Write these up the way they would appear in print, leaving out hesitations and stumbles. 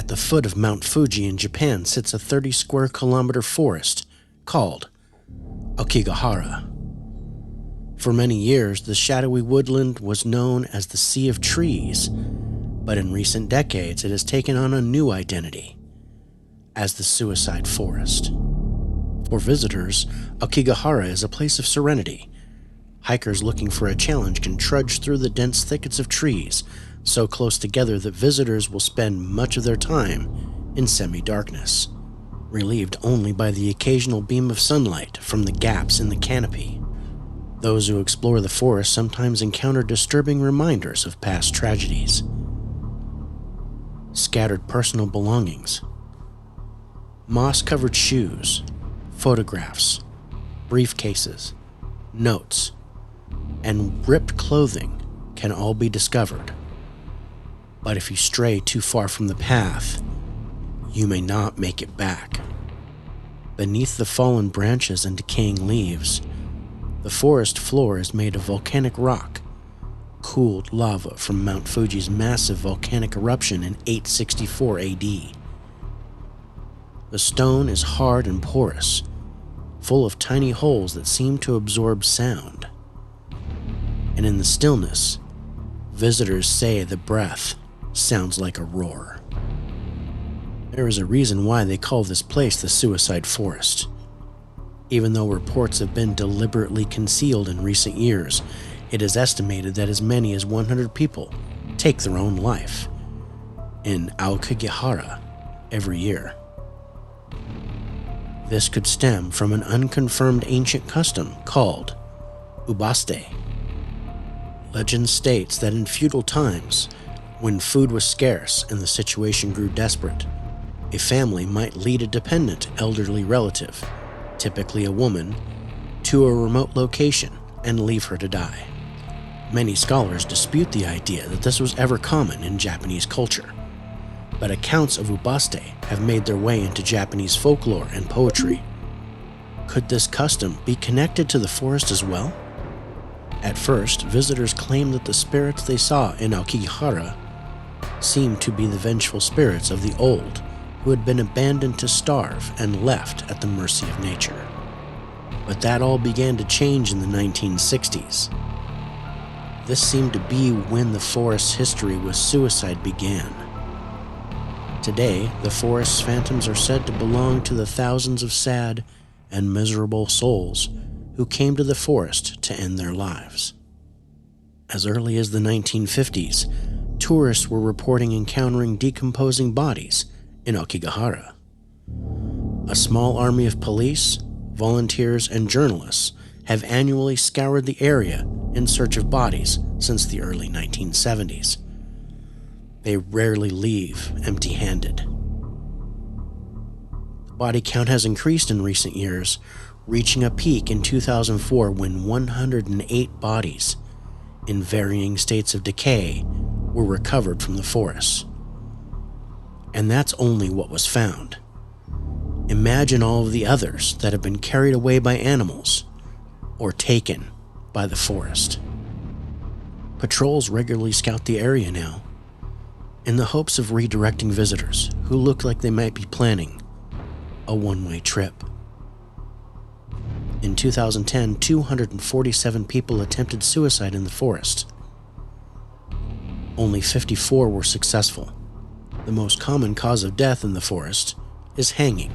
At the foot of Mount Fuji in Japan sits a 30 square kilometer forest called Aokigahara. For many years, the shadowy woodland was known as the Sea of Trees, but in recent decades it has taken on a new identity as the Suicide Forest. For visitors, Aokigahara is a place of serenity. Hikers looking for a challenge can trudge through the dense thickets of trees, so close together that visitors will spend much of their time in semi-darkness, relieved only by the occasional beam of sunlight from the gaps in the canopy. Those who explore the forest sometimes encounter disturbing reminders of past tragedies. Scattered personal belongings, moss-covered shoes, photographs, briefcases, notes, and ripped clothing can all be discovered. But if you stray too far from the path, you may not make it back. Beneath the fallen branches and decaying leaves, the forest floor is made of volcanic rock, cooled lava from Mount Fuji's massive volcanic eruption in 864 AD. The stone is hard and porous, full of tiny holes that seem to absorb sound. And in the stillness, visitors say the breath sounds like a roar. There is a reason why they call this place the Suicide Forest. Even though reports have been deliberately concealed in recent years, it is estimated that as many as 100 people take their own life in Aokigahara every year. This could stem from an unconfirmed ancient custom called ubaste. Legend states that in feudal times, when food was scarce and the situation grew desperate, a family might lead a dependent elderly relative, typically a woman, to a remote location and leave her to die. Many scholars dispute the idea that this was ever common in Japanese culture, but accounts of ubaste have made their way into Japanese folklore and poetry. Could this custom be connected to the forest as well? At first, visitors claimed that the spirits they saw in Aokigahara seemed to be the vengeful spirits of the old who had been abandoned to starve and left at the mercy of nature. But that all began to change in the 1960s. This seemed to be when the forest's history with suicide began. Today, the forest's phantoms are said to belong to the thousands of sad and miserable souls who came to the forest to end their lives. As early as the 1950s, tourists were reporting encountering decomposing bodies in Aokigahara. A small army of police, volunteers, and journalists have annually scoured the area in search of bodies since the early 1970s. They rarely leave empty-handed. The body count has increased in recent years, reaching a peak in 2004 when 108 bodies, in varying states of decay, were recovered from the forest. And that's only what was found. Imagine all of the others that have been carried away by animals or taken by the forest. Patrols regularly scout the area now, in the hopes of redirecting visitors who look like they might be planning a one-way trip. In 2010, 247 people attempted suicide in the forest. Only 54 were successful. The most common cause of death in the forest is hanging,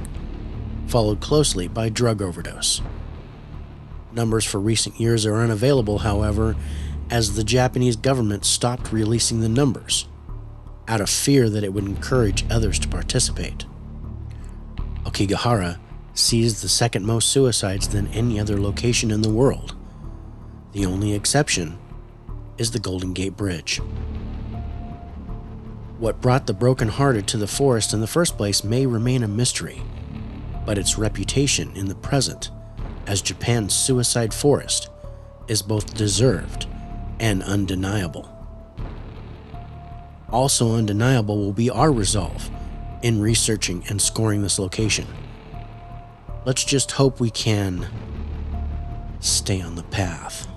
followed closely by drug overdose. Numbers for recent years are unavailable, however, as the Japanese government stopped releasing the numbers, out of fear that it would encourage others to participate. Aokigahara sees the second most suicides than any other location in the world. The only exception is the Golden Gate Bridge. What brought the brokenhearted to the forest in the first place may remain a mystery, but its reputation in the present as Japan's suicide forest is both deserved and undeniable. Also undeniable will be our resolve in researching and scoring this location. Let's just hope we can stay on the path.